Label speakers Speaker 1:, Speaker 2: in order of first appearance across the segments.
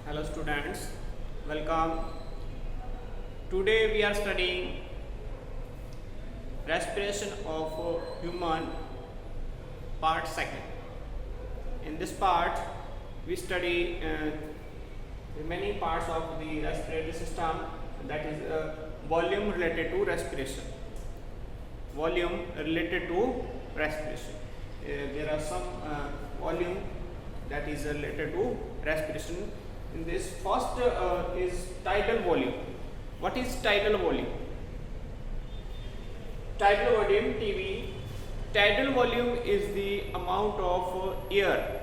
Speaker 1: Hello students, welcome. Today we are studying respiration of human part second. In this part we study remaining parts of the respiratory system, that is volume related to respiration. Volume related to respiration. There are some volume that is related to respiration. In this first is tidal volume. What is tidal volume? Tidal volume TV. Tidal volume is the amount of air.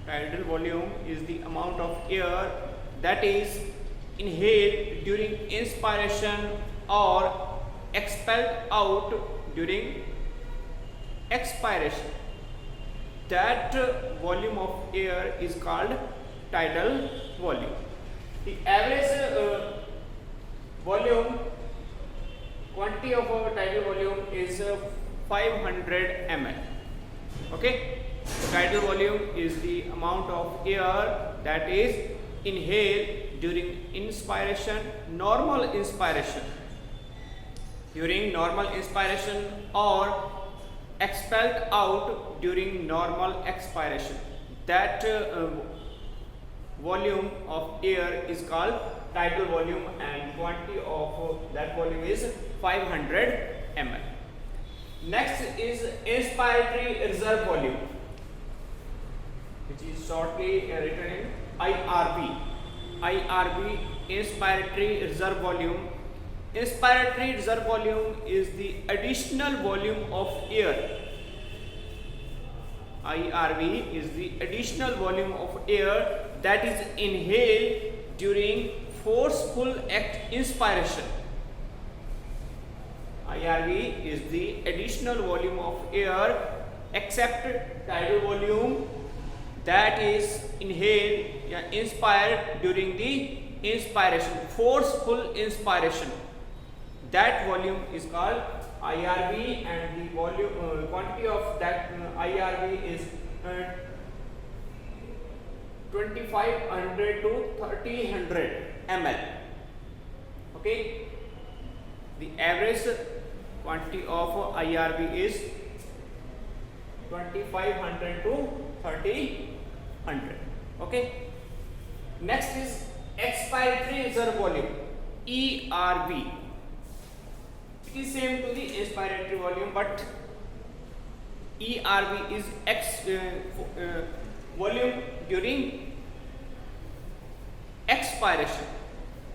Speaker 1: Tidal volume is the amount of air that is inhaled during inspiration or expelled out during expiration. That volume of air is called tidal volume. The average volume quantity of our tidal volume is 500 ml. Okay, tidal volume is the amount of air that is inhaled during inspiration, normal inspiration, during normal inspiration, or expelled out during normal expiration. That volume of air is called tidal volume, and quantity of that volume is 500 ml. Next is inspiratory reserve volume, which is shortly written in IRV. IRV, inspiratory reserve volume. Inspiratory reserve volume is the additional volume of air. IRV is the additional volume of air that is inhaled during forceful inspiration. IRV is the additional volume of air except tidal volume that is inhaled, inspired during the inspiration, forceful inspiration. That volume is called IRV, and the volume quantity of that IRV is 2500 to 3000 ml. Okay, the average quantity of IRV is 2500 to 3000. Okay, next is expiratory reserve volume, ERV. It is same to the inspiratory volume, but ERV is volume during expiration,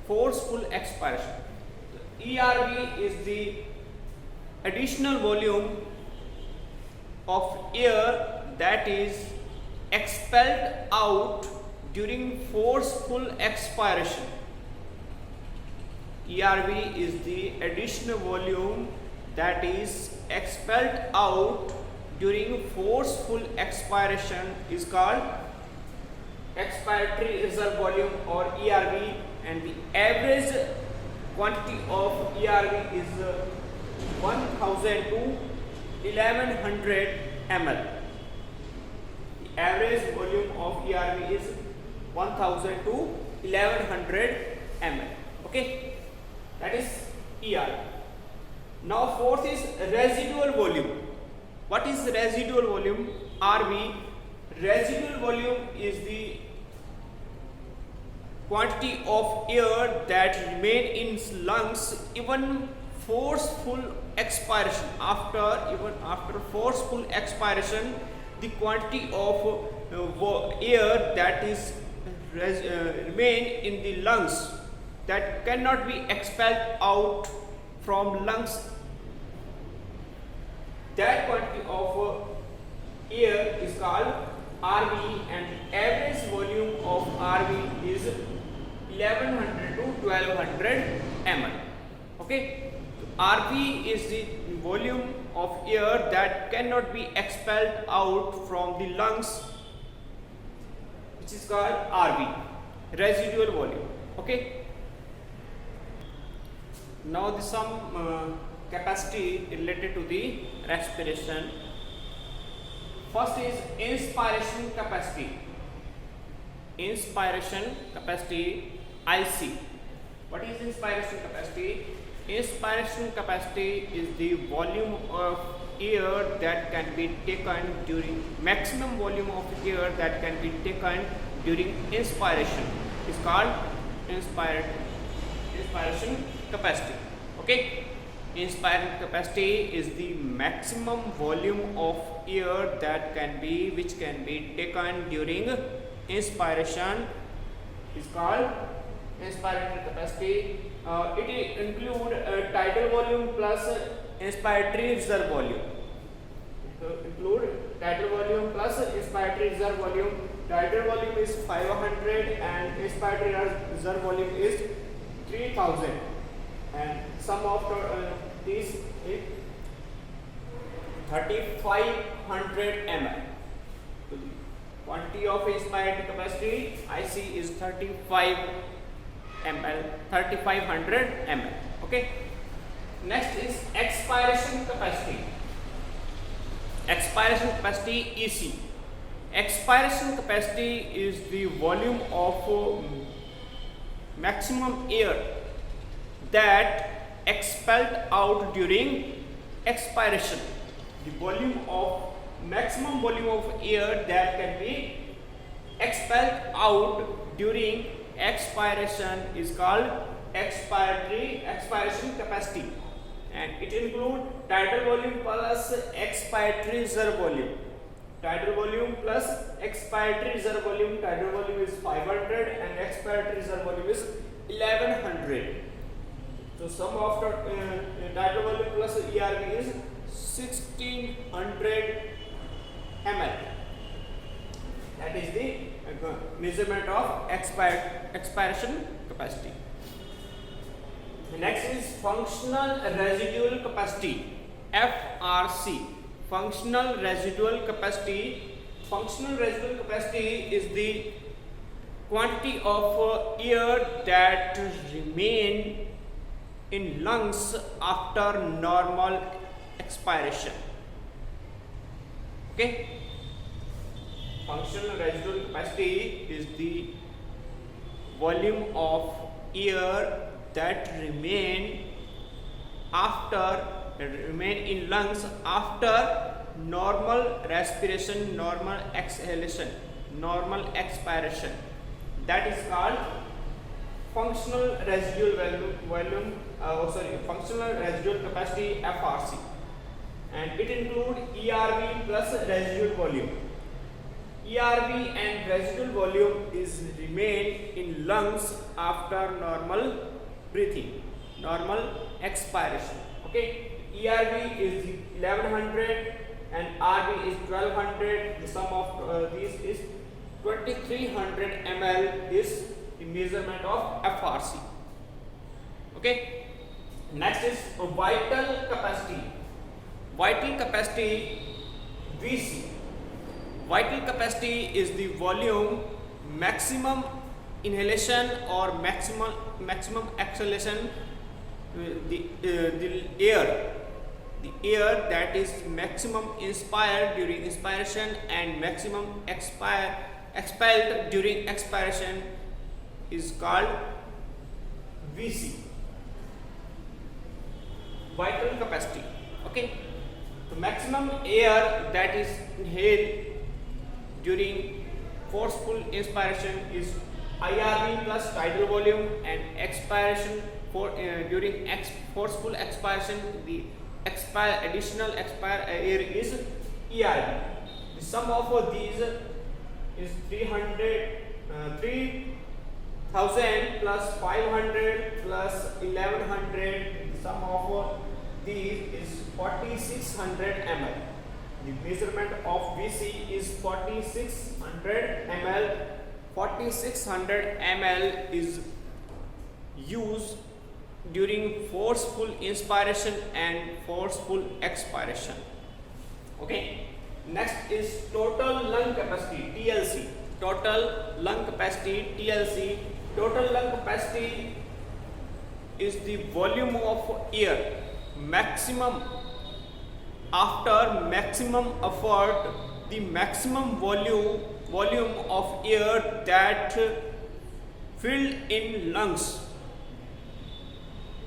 Speaker 1: forceful expiration. ERV is the additional volume of air that is expelled out during forceful expiration. ERV is the additional volume that is expelled out during forceful expiration is called expiratory reserve volume, or ERV, and the average quantity of ERV is 1000 to 1100 ml. The average volume of ERV is 1000 to 1100 ml. Okay, that is ERV. Now fourth is residual volume. What is residual volume? RV. Residual volume is the quantity of air that remain in lungs even forceful expiration. After forceful expiration, the quantity of air that is remain in the lungs, that cannot be expelled out from lungs, that quantity of air is called RV, and the average volume of RV is 1100 to 1200 ml. Okay, RV is the volume of air that cannot be expelled out from the lungs, which is called RV, residual volume. Okay, now the some capacity related to the respiration. First is inspiration capacity. inspiration capacity IC. What is inspiration capacity? Inspiration capacity is the volume of air that can be taken during maximum volume of air that can be taken during inspiration is called inspiration capacity. Okay, inspiration capacity is the maximum volume of air that can be taken during inspiration is called inspiratory capacity. It include tidal volume plus inspiratory reserve volume. Include tidal volume plus inspiratory reserve volume. Tidal volume is 500 and inspiratory reserve volume is 3000, and sum of these is 3500 ml. So the quantity of inspiratory capacity IC is 3500 ml. Okay. Next is expiration capacity. Expiration capacity EC. Expiration capacity is the volume of maximum air that expelled out during expiration. The volume of maximum volume of air that can be expelled out during expiration is called expiration capacity, and it includes tidal volume plus expiratory reserve volume. Tidal volume plus expiratory reserve volume. Tidal volume is 500 and expiratory reserve volume is 1100. So sum of tidal volume plus ERV is 1600 ml. That is the measurement of expiration capacity. Next is functional residual capacity, FRC. Functional residual capacity. Functional residual capacity is the quantity of air that remain in lungs after normal expiration. Okay. Functional residual capacity is the volume of air that remain in lungs after normal respiration, normal exhalation, normal expiration. That is called functional residual functional residual capacity FRC, and it includes ERV plus residual volume. ERV and residual volume is remain in lungs after normal breathing, normal expiration. Okay, ERV is 1100 and RV is 1200. The sum of these is 2300 ml is the measurement of FRC. Okay, next is vital capacity. Vital capacity VC. Vital capacity is the volume maximum inhalation or maximum exhalation, the air that is maximum inspired during inspiration and maximum expelled during expiration is called VC. Vital capacity. Okay, the maximum air that is inhaled during forceful inspiration is IRV plus tidal volume, and expiration during forceful expiration the additional air is ERV. The sum of these is 3000 plus 500 plus 1100. The sum of these is 4600 ml. The measurement of VC is 4600 ml. 4600 ml is used during forceful inspiration and forceful expiration. Okay. Next is total lung capacity, TLC. Total lung capacity, TLC. Total lung capacity is the volume of air maximum after maximum effort. The maximum volume volume of air that filled in lungs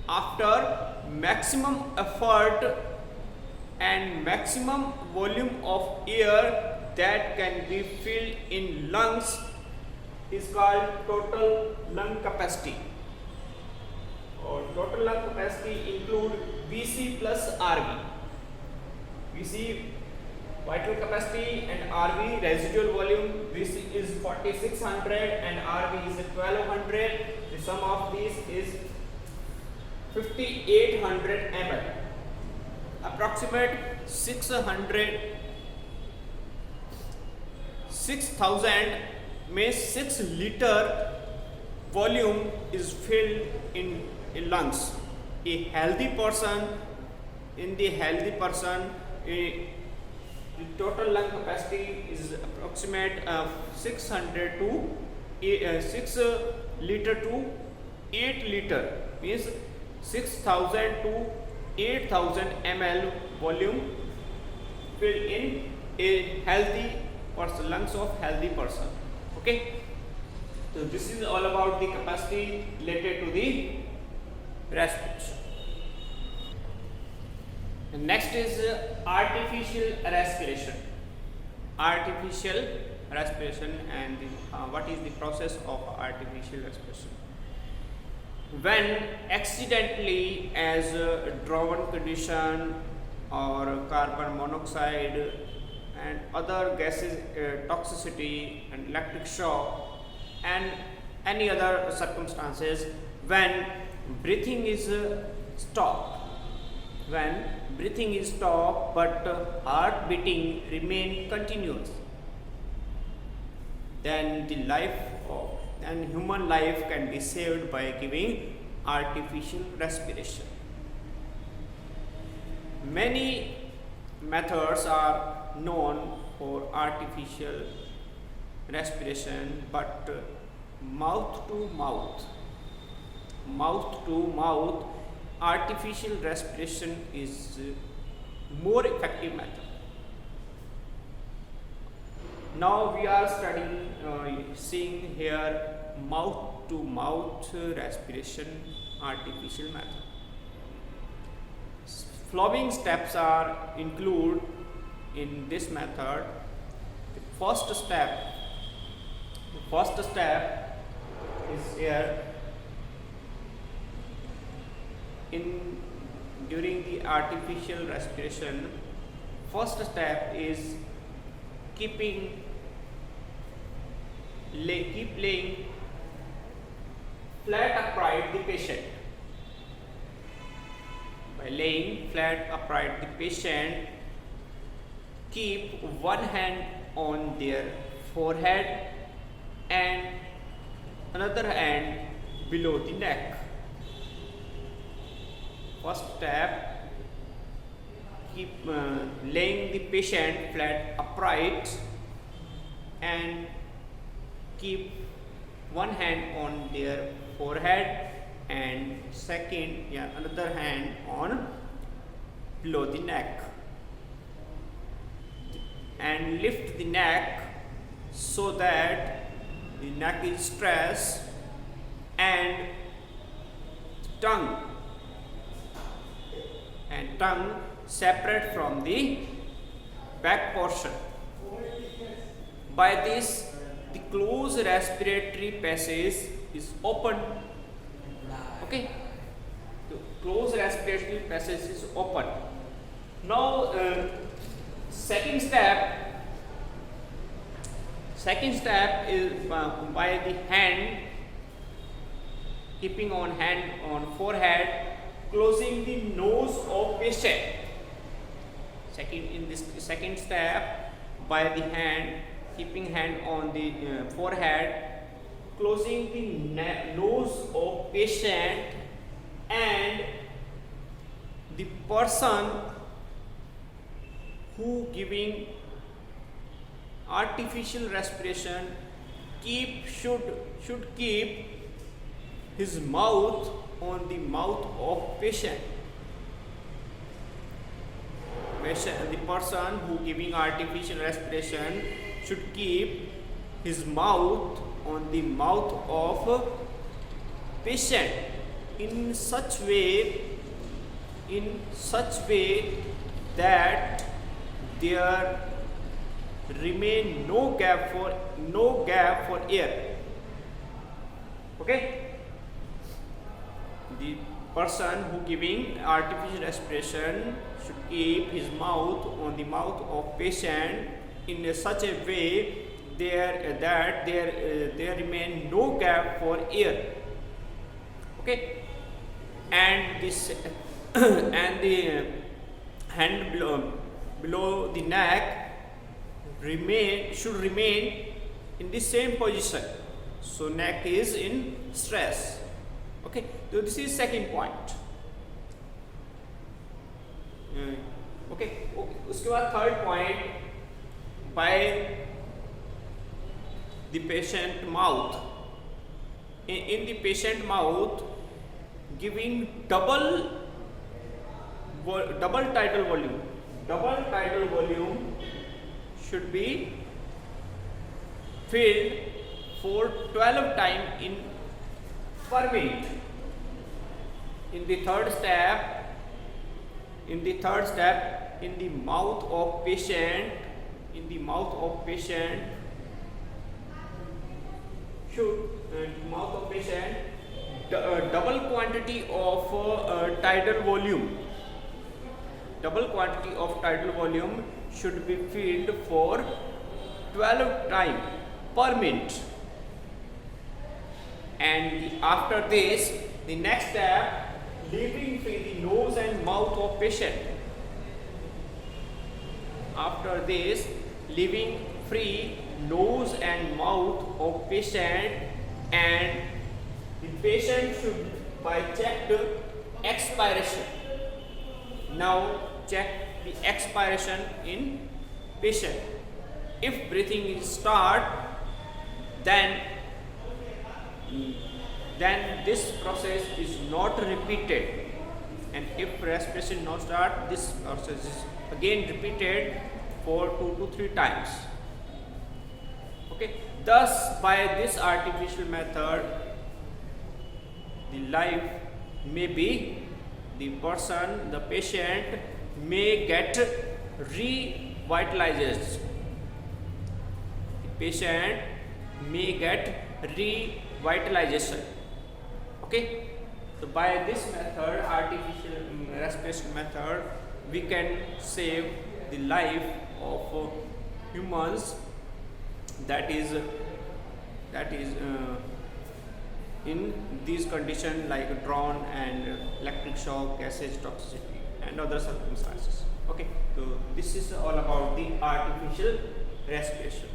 Speaker 1: after maximum effort, and maximum volume of air that can be filled in lungs is called total lung capacity. Or total lung capacity include VC plus RV. VC vital capacity and RV residual volume. VC is 4600 and RV is 1200. The sum of these is 5800 ml. Approximate 6000 में 6 liter volume is filled in lungs. A healthy person, the total lung capacity is approximate 600 to 6 liter to 8 liter, means 6000 to 8000 ml volume filled in a healthy person, lungs of healthy person. Okay, so this is all about the capacity related to the respiration. And next is artificial respiration. Artificial respiration, and what is the process of artificial respiration? When accidentally, as a driven condition or carbon monoxide and other gases, toxicity and electric shock and any other circumstances, when breathing is stopped, but heart beating remain continuous, then the life of and human life can be saved by giving artificial respiration. Many methods are known for artificial respiration, but mouth to mouth artificial respiration is more effective method. Now we are studying, seeing here mouth to mouth respiration artificial method. Following steps are included in this method. The first step is here. During the artificial respiration, first step is keep laying flat upright the patient. By laying flat upright the patient, keep one hand on their forehead and another hand below the neck. First step, keep laying the patient flat upright and keep one hand on their forehead and another hand on below the neck, and lift the neck so that the neck is stressed and tongue separate from the back portion. By this, the closed respiratory passage is open. Okay, the closed respiratory passage is open. Now, second step is by the hand, keeping hand on forehead, closing the nose of patient. In this second step, by the hand, keeping hand on the forehead, closing the nose of patient, and the person who giving artificial respiration should keep his mouth on the mouth of patient. The person who giving artificial respiration should keep his mouth on the mouth of patient in such way that there remain no gap for air. Okay, the person who giving artificial respiration should keep his mouth on the mouth of patient in such a way there remain no gap for air. Okay, and this and the hand below the neck should remain in the same position, so neck is in stress. Okay, so this is second point. Okay, उसके बाद third point, by the patient mouth, in the patient mouth giving double tidal volume should be filled for 12 times in per minute. In the third step, in the mouth of patient should double quantity of tidal volume should be filled for 12 times per minute. And after this, the next step, leaving free the nose and mouth of patient. After this, leaving free nose and mouth of patient, and the patient should by check the expiration. Now check the expiration in patient. If breathing is start, then this process is not repeated, and if respiration not start, this process is again repeated for 2 to 3 times. Okay, thus by this artificial method, the life may be, the patient may get revitalized. The patient may get revitalization. Okay, so by this method, artificial respiration method, we can save the life of humans that is in these conditions like drown and electric shock, gases, toxicity and other circumstances. Okay, so this is all about the artificial respiration.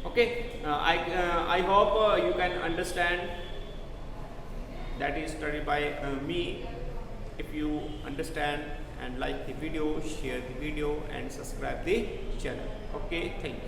Speaker 1: Okay, I hope you can understand. That is studied by me. If you understand and like the video, share the video and subscribe the channel. Okay, thank you.